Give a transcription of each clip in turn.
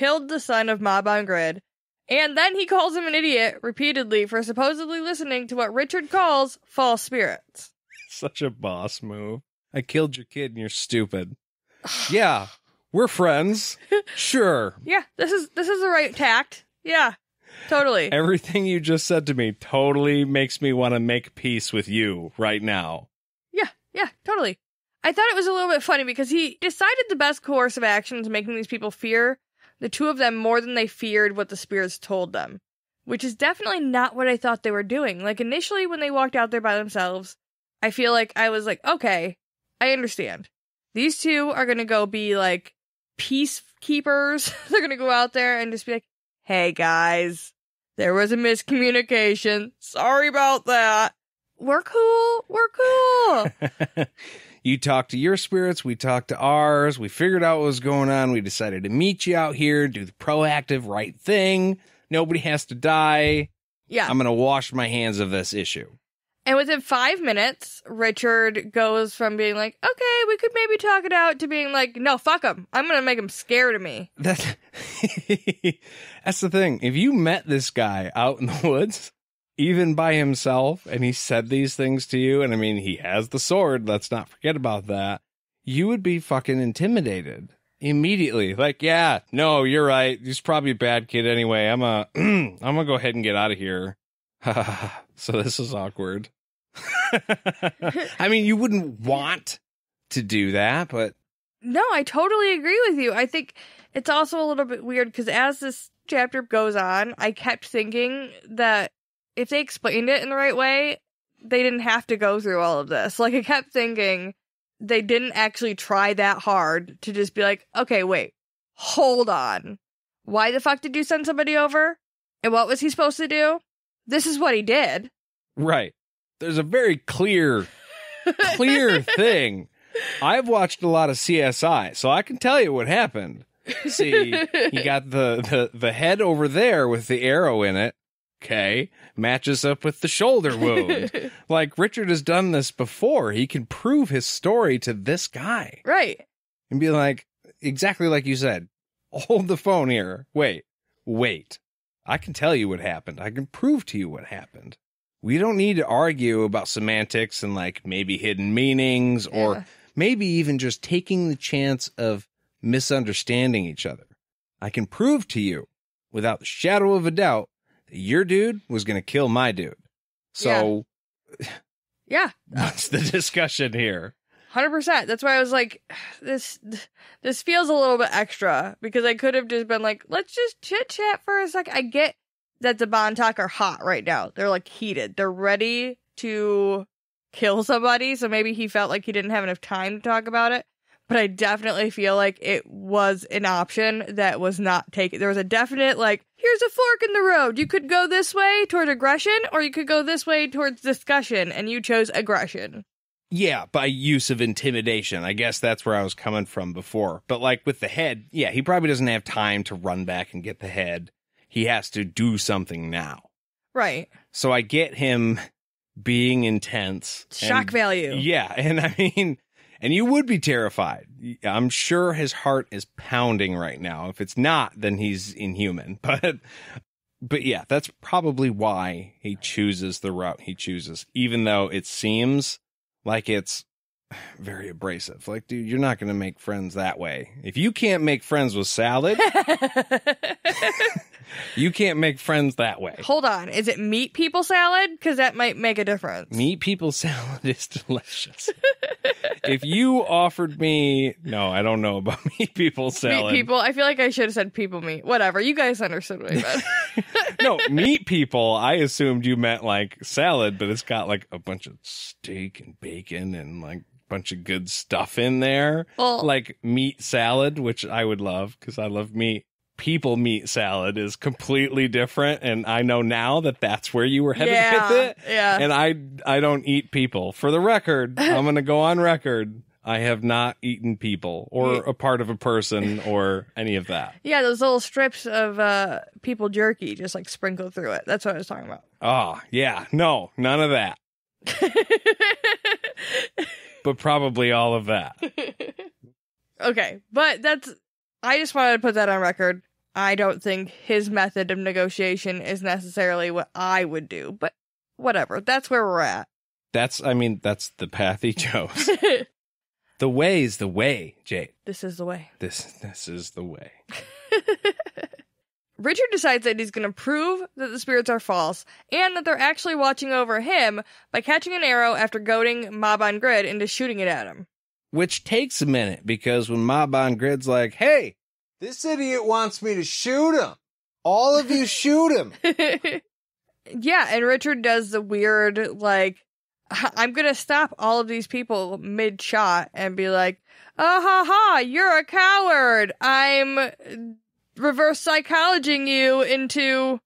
killed the son of Mob on Grid, and then he calls him an idiot repeatedly for supposedly listening to what Richard calls false spirits. Such a boss move. I killed your kid and you're stupid. Yeah, we're friends. Sure. Yeah, this is the right tact. Yeah, totally. Everything you just said to me totally makes me want to make peace with you right now. Yeah, totally. I thought it was a little bit funny because he decided the best course of action is making these people fear the two of them more than they feared what the spirits told them, which is definitely not what I thought they were doing. Like, initially when they walked out there by themselves, I feel like I was like, okay, I understand. These two are going to go be like peacekeepers. They're going to go out there and just be like, hey guys, there was a miscommunication. Sorry about that. We're cool. You talked to your spirits, we talked to ours, we figured out what was going on, we decided to meet you out here, do the proactive right thing, nobody has to die. Yeah. I'm going to wash my hands of this issue. And within 5 minutes, Richard goes from being like, okay, we could maybe talk it out, to being like, no, fuck him. I'm going to make him scared of me. That's the thing. If you met this guy out in the woods, even by himself, and he said these things to you, and I mean, he has the sword, let's not forget about that, you would be fucking intimidated immediately. Like, yeah, no, you're right. He's probably a bad kid anyway. I'm gonna go ahead and get out of here. So this is awkward. I mean, you wouldn't want to do that, but... No, I totally agree with you. I think it's also a little bit weird, because as this chapter goes on, I kept thinking that if they explained it in the right way, they didn't have to go through all of this. Like, I kept thinking they didn't actually try that hard to just be like, okay, wait, hold on. Why the fuck did you send somebody over? And what was he supposed to do? This is what he did. Right. There's a very clear thing. I've watched a lot of CSI, so I can tell you what happened. See, you got the head over there with the arrow in it. Okay, matches up with the shoulder wound. Like, Richard has done this before. He can prove his story to this guy. Right. And be like, exactly like you said, hold the phone here. Wait. I can tell you what happened. I can prove to you what happened. We don't need to argue about semantics and, like, maybe hidden meanings, or maybe even just taking the chance of misunderstanding each other. I can prove to you, without the shadow of a doubt, your dude was going to kill my dude. So, yeah. What's the discussion here? 100%. That's why I was like, this feels a little bit extra, because I could have just been like, let's just chit chat for a sec. I get that the Bontok are hot right now. They're like heated. They're ready to kill somebody. So maybe he felt like he didn't have enough time to talk about it. But I definitely feel like it was an option that was not taken. There was a definite, like, here's a fork in the road. You could go this way toward aggression, or you could go this way towards discussion, and you chose aggression. Yeah, by use of intimidation. I guess that's where I was coming from before. But, like, with the head, yeah, he probably doesn't have time to run back and get the head. He has to do something now. Right. So I get him being intense. Shock value. Yeah, and I mean... And you would be terrified. I'm sure his heart is pounding right now. If it's not, then he's inhuman. But yeah, that's probably why he chooses the route he chooses, even though it seems like it's very abrasive. Like, dude, you're not going to make friends that way. If you can't make friends with salad, you can't make friends that way. Hold on. Is it meat people salad? Because that might make a difference. Meat people salad is delicious. If you offered me... No, I don't know about meat people salad. Meat people? I feel like I should have said people meat. Whatever. You guys understood what I meant. No, meat people, I assumed you meant like salad, but it's got like a bunch of steak and bacon and like bunch of good stuff in there. Well, like meat salad, which I would love because I love meat. People meat salad is completely different, and I know now that that's where you were headed with it. Yeah. And I don't eat people. For the record, I'm going to go on record. I have not eaten people or a part of a person or any of that. Yeah, those little strips of people jerky just like sprinkled through it. That's what I was talking about. Oh, yeah. No, none of that. But probably all of that. Okay, but I just wanted to put that on record. I don't think his method of negotiation is necessarily what I would do, but whatever. That's where we're at. That's the path he chose. The way is the way, Jade. This is the way. This is the way. Richard decides that he's going to prove that the spirits are false and that they're actually watching over him by catching an arrow after goading Mob on Grid into shooting it at him. Which takes a minute, because when Mob on Grid's like, hey, this idiot wants me to shoot him. All of you shoot him. Yeah, and Richard does the weird, like, I'm going to stop all of these people mid-shot and be like, ha ha, you're a coward. I'm reverse psychologing you into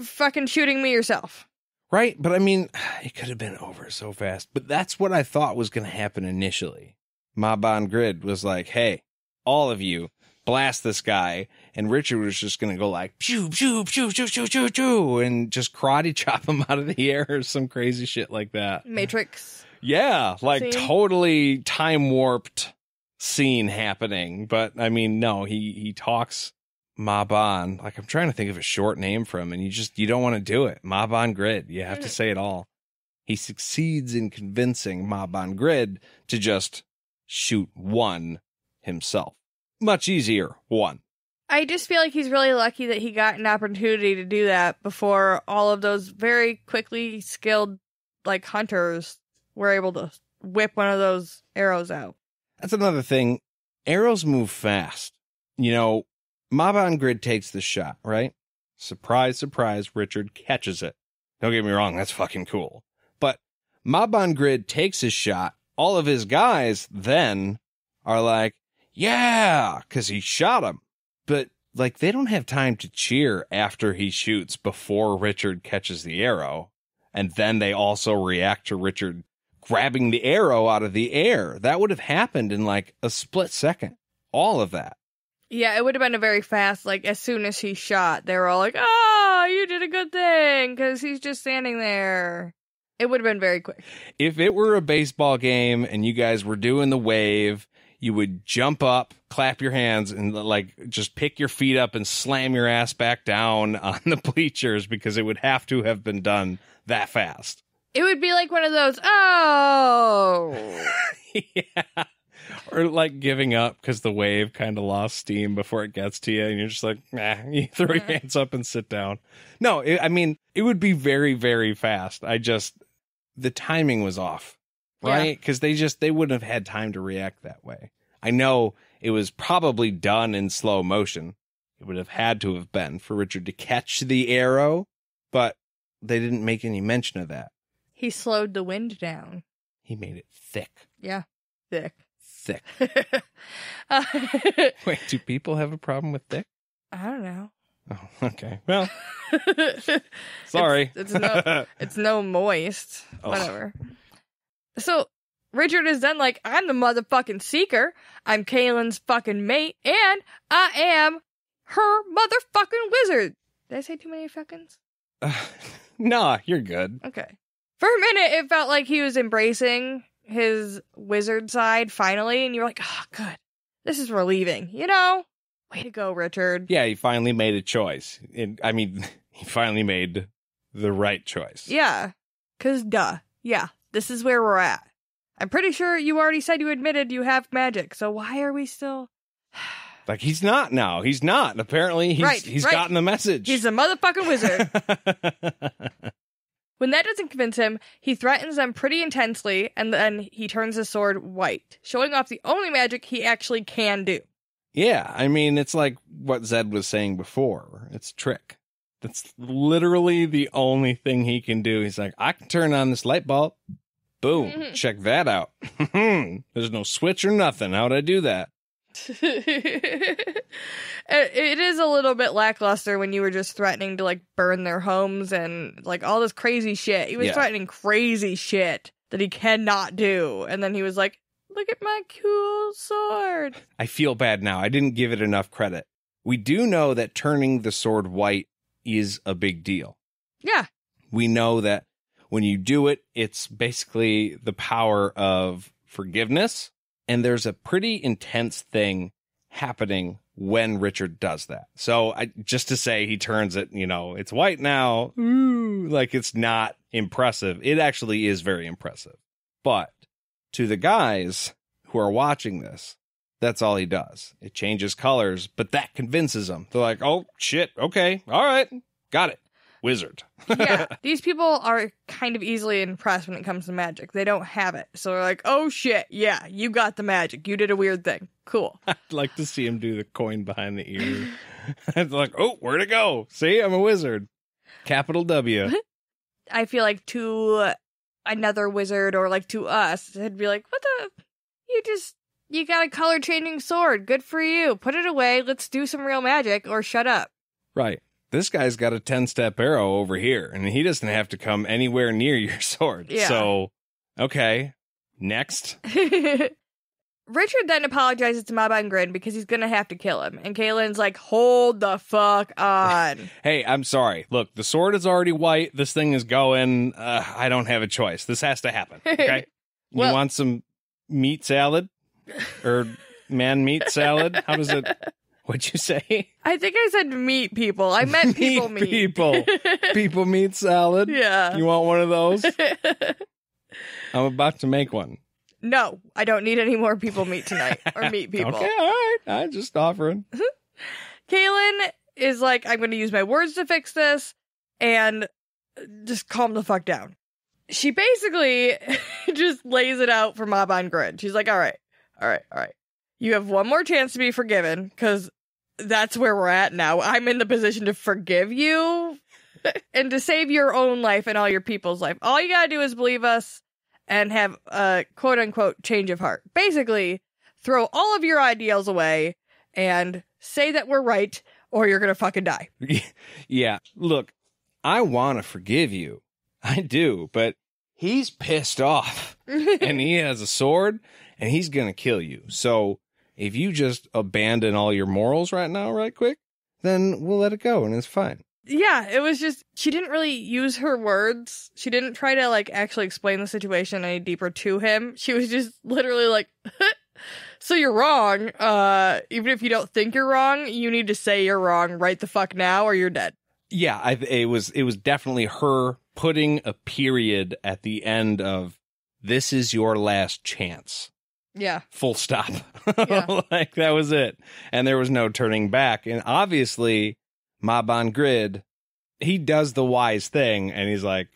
fucking shooting me yourself. Right, but I mean, it could have been over so fast. But that's what I thought was going to happen initially. Mob on Grid was like, hey, all of you, blast this guy. And Richard was just going to go like, pew, pew, pew, pew, pew, pew, pew, and just karate chop him out of the air or some crazy shit like that. Matrix. Yeah, like scene. totally time warped scene happening. But I mean, no, he talks Mob on. Like, I'm trying to think of a short name for him, and you don't want to do it. Mob on Grid. You have to say it all. He succeeds in convincing Mob on Grid to just shoot one himself. Much easier, one. I just feel like he's really lucky that he got an opportunity to do that before all of those very quickly skilled, like, hunters were able to whip one of those arrows out. That's another thing. Arrows move fast. You know, Mob on Grid takes the shot, right? Surprise, surprise, Richard catches it. Don't get me wrong, that's fucking cool. But Mob on Grid takes his shot. All of his guys then are like, yeah, because he shot him. But, like, they don't have time to cheer after he shoots before Richard catches the arrow. And then they also react to Richard grabbing the arrow out of the air. That would have happened in, like, a split second. All of that. Yeah, it would have been a very fast, like, as soon as he shot, they were all like, oh, you did a good thing, because he's just standing there. It would have been very quick. If it were a baseball game and you guys were doing the wave, you would jump up, clap your hands, and, like, just pick your feet up and slam your ass back down on the bleachers, because it would have to have been done that fast. It would be like one of those, oh. Yeah. Or, like, giving up because the wave kind of lost steam before it gets to you, and you're just like, nah, you throw your hands up and sit down. No, I mean, it would be very, very fast. The timing was off, right? Because they wouldn't have had time to react that way. I know it was probably done in slow motion. It would have had to have been for Richard to catch the arrow, but they didn't make any mention of that. He slowed the wind down. He made it thick. Yeah, thick. Thick. Wait, do people have a problem with thick? I don't know. Oh, okay. Well, sorry. It's no moist. Oh. Whatever. So Richard is then like, I'm the motherfucking seeker. I'm Kahlan's fucking mate, and I am her motherfucking wizard. Did I say too many fuckings? Nah, you're good. Okay. For a minute, it felt like he was embracing his wizard side finally, and you're like, oh, good. This is relieving, you know? Way to go, Richard. Yeah, he finally made a choice. He finally made the right choice. Yeah. 'Cause duh. Yeah, this is where we're at. I'm pretty sure you already said you admitted you have magic, so why are we still... Like, he's not now. He's not. Apparently, he's gotten the message. He's a motherfucking wizard. When that doesn't convince him, he threatens them pretty intensely, and then he turns his sword white, showing off the only magic he actually can do. Yeah, I mean, it's like what Zed was saying before. It's a trick. That's literally the only thing he can do. He's like, I can turn on this light bulb. Boom. Check that out. There's no switch or nothing. How'd I do that? It is a little bit lackluster when you were just threatening to, like, burn their homes and, like, all this crazy shit. He was threatening crazy shit that he cannot do. And then he was like, look at my cool sword. I feel bad now. I didn't give it enough credit. We do know that turning the sword white is a big deal. Yeah. We know that when you do it, it's basically the power of forgiveness. And there's a pretty intense thing happening when Richard does that. So just to say he turns it, it's white now, ooh, like it's not impressive. It actually is very impressive. But to the guys who are watching this, that's all he does. It changes colors, but that convinces them. They're like, oh, shit, okay, all right, got it. Wizard. Yeah, these people are kind of easily impressed when it comes to magic. They don't have it. So they're like, oh shit, yeah, you got the magic. You did a weird thing. Cool. I'd like to see him do the coin behind the ear. It's like, oh, where'd it go? See, I'm a wizard. Capital W. I feel like to another wizard or like to us, it'd be like, what the? You got a color changing sword. Good for you. Put it away. Let's do some real magic or shut up. Right. This guy's got a 10-step arrow over here, and he doesn't have to come anywhere near your sword. Yeah. So, okay, next. Richard then apologizes to Maba Grid because he's going to have to kill him. And Kahlan's like, hold the fuck on. Hey, I'm sorry. Look, the sword is already white. This thing is going. I don't have a choice. This has to happen, okay? You want some meat salad? Or man meat salad? How does it... What'd you say? I think I said meat people. I meant people meat. People meat salad? Yeah. You want one of those? I'm about to make one. No, I don't need any more people meat tonight. Or meat people. Okay, all right. I'm just offering. Kahlan is like, I'm going to use my words to fix this. And just calm the fuck down. She basically just lays it out for Maba Grid. She's like, all right. You have one more chance to be forgiven, because that's where we're at now. I'm in the position to forgive you and to save your own life and all your people's life. All you gotta do is believe us and have a quote-unquote change of heart. Basically, throw all of your ideals away and say that we're right, or you're gonna fucking die. Yeah, look, I want to forgive you. I do, but he's pissed off, and he has a sword, and he's gonna kill you. So if you just abandon all your morals right now, right quick, then we'll let it go, and it's fine. Yeah, it was just, she didn't really use her words. She didn't try to, like, actually explain the situation any deeper to him. She was just literally like, so you're wrong. Even if you don't think you're wrong, you need to say you're wrong right the fuck now, or you're dead. Yeah, it was definitely her putting a period at the end of, this is your last chance. Yeah. Full stop. Yeah. Like, that was it. And there was no turning back. And obviously, Maba Grid, he does the wise thing. And he's like,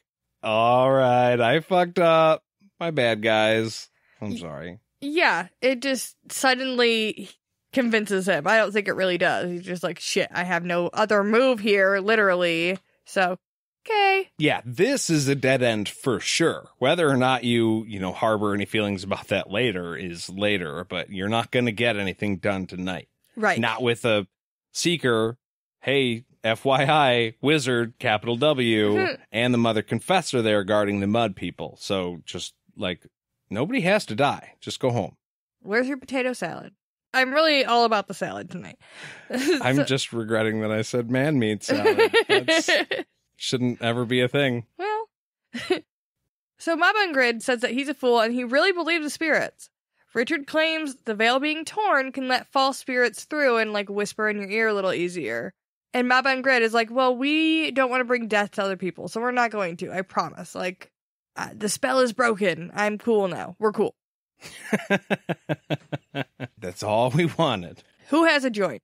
all right, I fucked up. My bad, guys. I'm sorry. Yeah, it just suddenly convinces him. I don't think it really does. He's just like, shit, I have no other move here, literally. So, okay. Yeah, this is a dead end for sure. Whether or not you harbor any feelings about that later is later, but you're not going to get anything done tonight. Right. Not with a seeker, hey, FYI, wizard, capital W, and the mother confessor there guarding the mud people. So just, like, nobody has to die. Just go home. Where's your potato salad? I'm really all about the salad tonight. I'm just regretting that I said man meat salad. That's... shouldn't ever be a thing. Well, so Maba Grid says that he's a fool and he really believes the spirits. Richard claims the veil being torn can let false spirits through and, like, whisper in your ear a little easier. And Maba Grid is like, well, we don't want to bring death to other people, so we're not going to, I promise. Like, the spell is broken. I'm cool now. We're cool. That's all we wanted. Who has a joint?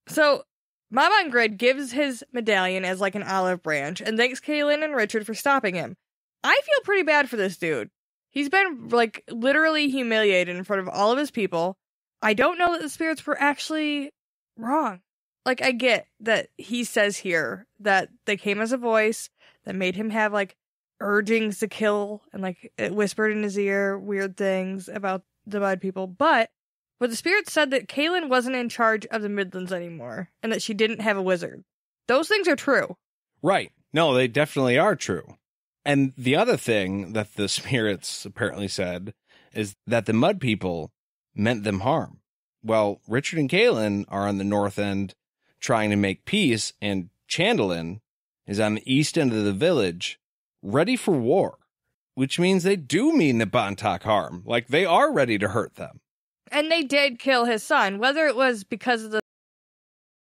So Maba Grid gives his medallion as, like, an olive branch and thanks Kahlan and Richard for stopping him. I feel pretty bad for this dude. He's been, like, literally humiliated in front of all of his people. I don't know that the spirits were actually wrong. Like, I get that he says here that they came as a voice that made him have, like, urgings to kill and, like, it whispered in his ear weird things about the mud people, but the spirits said that Kahlan wasn't in charge of the Midlands anymore, and that she didn't have a wizard. Those things are true. Right. No, they definitely are true. And the other thing that the spirits apparently said is that the mud people meant them harm. Well, Richard and Kahlan are on the north end trying to make peace, and Chandlin is on the east end of the village ready for war, which means they do mean the Bontok harm. Like, they are ready to hurt them. And they did kill his son, whether it was because of the